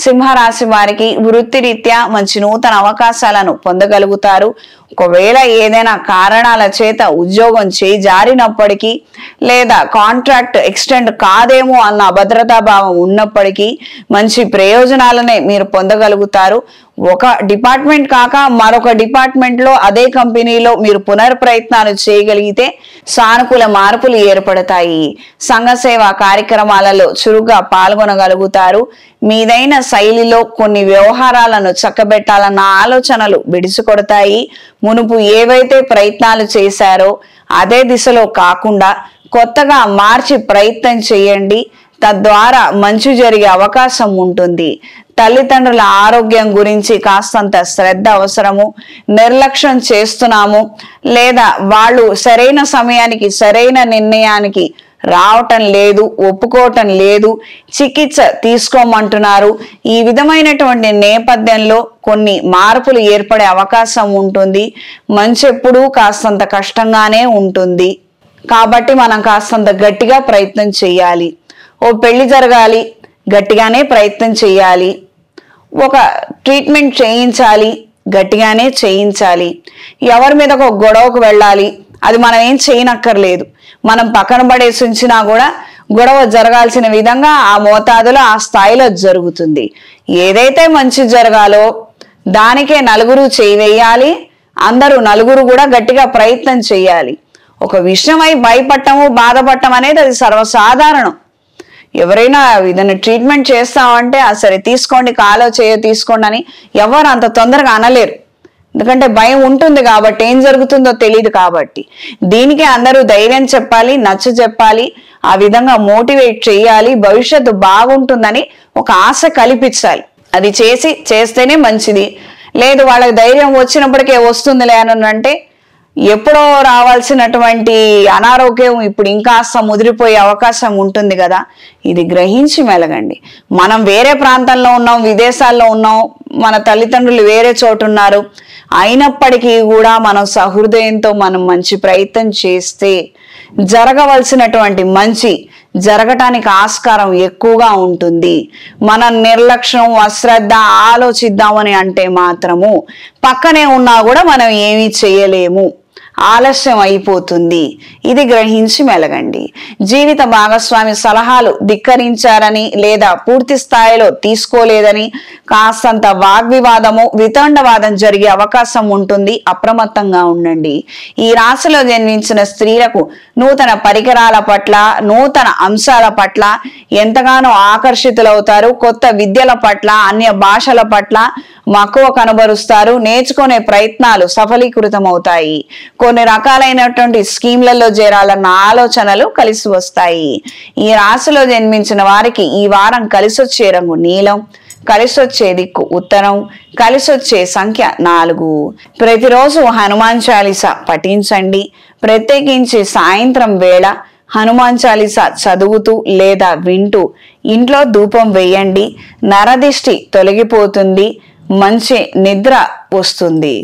సింహరాశి వారికి వృత్తిరీత్యా మంచి నూతన అవకాశాలను పొందగలుగుతారు. ఒకవేళ ఏదైనా కారణాల చేత ఉద్యోగం జారినప్పటికీ లేదా కాంట్రాక్ట్ ఎక్స్టెండ్ కాదేమో అన్న అభద్రతా భావం ఉన్నప్పటికీ మంచి ప్రయోజనాలనే మీరు పొందగలుగుతారు. ఒక డిపార్ట్మెంట్ కాక మరొక డిపార్ట్మెంట్ లో అదే కంపెనీలో మీరు పునర్ప్రయత్నాలు చేయగలిగితే సానుకూల మార్పులు ఏర్పడతాయి. సంఘ సేవా కార్యక్రమాలలో చురుగ్గా పాల్గొనగలుగుతారు. మీదైన శైలిలో కొన్ని వ్యవహారాలను చక్కబెట్టాలన్న ఆలోచనలు బిడిసికొడతాయి. మునుపు ఏవైతే ప్రయత్నాలు చేశారో అదే దిశలో కాకుండా కొత్తగా మార్చి ప్రయత్నం చేయండి. తద్వారా మంచి జరిగే అవకాశం ఉంటుంది. తల్లిదండ్రుల ఆరోగ్యం గురించి కాస్తంత శ్రద్ధ అవసరము. నిర్లక్ష్యం చేస్తున్నాము లేదా వాళ్ళు సరైన సమయానికి సరైన నిర్ణయానికి రావటం లేదు, ఒప్పుకోవటం లేదు, చికిత్స తీసుకోమంటున్నారు. ఈ విధమైనటువంటి నేపథ్యంలో కొన్ని మార్పులు ఏర్పడే అవకాశం ఉంటుంది. మంచి ఎప్పుడూ కాస్తంత కష్టంగానే ఉంటుంది. కాబట్టి మనం కాస్తంత గట్టిగా ప్రయత్నం చేయాలి. ఓ పెళ్లి జరగాలి, గట్టిగానే ప్రయత్నం చేయాలి. ఒక ట్రీట్మెంట్ చేయించాలి, గట్టిగానే చేయించాలి. ఎవరి మీద ఒక గొడవకు వెళ్ళాలి, అది మనం ఏం చేయనక్కర్లేదు. మనం పక్కన పడేసి ఉంచినా కూడా గొడవ జరగాల్సిన విధంగా ఆ మోతాదులో ఆ స్థాయిలో జరుగుతుంది. ఏదైతే మంచి జరగాలో దానికే నలుగురు చేయాలి. అందరూ నలుగురు కూడా గట్టిగా ప్రయత్నం చేయాలి. ఒక విషయమై భయపడటము, బాధపడటం అనేది అది సర్వసాధారణం. ఎవరైనా ఏదైనా ట్రీట్మెంట్ చేస్తామంటే సరే తీసుకోండి, కాలో చేయో తీసుకోండి అని ఎవరు అంత తొందరగా అనలేరు. ఎందుకంటే భయం ఉంటుంది కాబట్టి, ఏం జరుగుతుందో తెలియదు కాబట్టి. దీనికి అందరూ ధైర్యం చెప్పాలి, నచ్చ చెప్పాలి, ఆ విధంగా మోటివేట్ చేయాలి. భవిష్యత్తు బాగుంటుందని ఒక ఆశ కల్పించాలి. అది చేస్తేనే మంచిది. లేదు వాళ్ళకి ధైర్యం వచ్చినప్పటికే వస్తుందిలే అని అంటే ఎప్పుడో రావాల్సినటువంటి అనారోగ్యం ఇప్పుడు ఇంకాస్త ముదిరిపోయే అవకాశం ఉంటుంది కదా. ఇది గ్రహించి మెలగండి. మనం వేరే ప్రాంతంలో ఉన్నాం, విదేశాల్లో ఉన్నాం, మన తల్లిదండ్రులు వేరే చోటు ఉన్నారు. అయినప్పటికీ కూడా మనం సహృదయంతో మనం మంచి ప్రయత్నం చేస్తే జరగవలసినటువంటి మంచి జరగటానికి ఆస్కారం ఎక్కువగా ఉంటుంది. మనం నిర్లక్ష్యం, అశ్రద్ధ, ఆలోచిద్దామని అంటే మాత్రము పక్కనే ఉన్నా కూడా మనం ఏమీ చేయలేము, ఆలస్యం అయిపోతుంది. ఇది గ్రహించి మెలగండి. జీవిత భాగస్వామి సలహాలు ధిక్కరించారని లేదా పూర్తి స్థాయిలో తీసుకోలేదని కాస్తంత వాగ్వివాదము, వితండవాదం జరిగే అవకాశం ఉంటుంది. అప్రమత్తంగా ఉండండి. ఈ రాశిలో జన్మించిన స్త్రీలకు నూతన పరికరాల పట్ల, నూతన అంశాల పట్ల ఎంతగానో ఆకర్షితులవుతారు. కొత్త విద్యల పట్ల, అన్య భాషల పట్ల మక్కువ కనబరుస్తారు. నేర్చుకునే ప్రయత్నాలు సఫలీకృతమవుతాయి. కొన్ని రకాలైనటువంటి స్కీమ్లలో చేరాలన్న ఆలోచనలు కలిసి వస్తాయి. ఈ రాశిలో జన్మించిన వారికి ఈ వారం కలిసొచ్చే రంగు నీలం, కలిసొచ్చే దిక్కు ఉత్తరం, కలిసొచ్చే సంఖ్య 4. ప్రతిరోజు హనుమాన్ చాలీసా పఠించండి. ప్రత్యేకించి సాయంత్రం వేళ హనుమాన్ చాలీసా చదువుతూ లేదా వింటూ ఇంట్లో ధూపం వేయండి. నరదిష్టి తొలగిపోతుంది. మంచి నిద్ర వస్తుంది.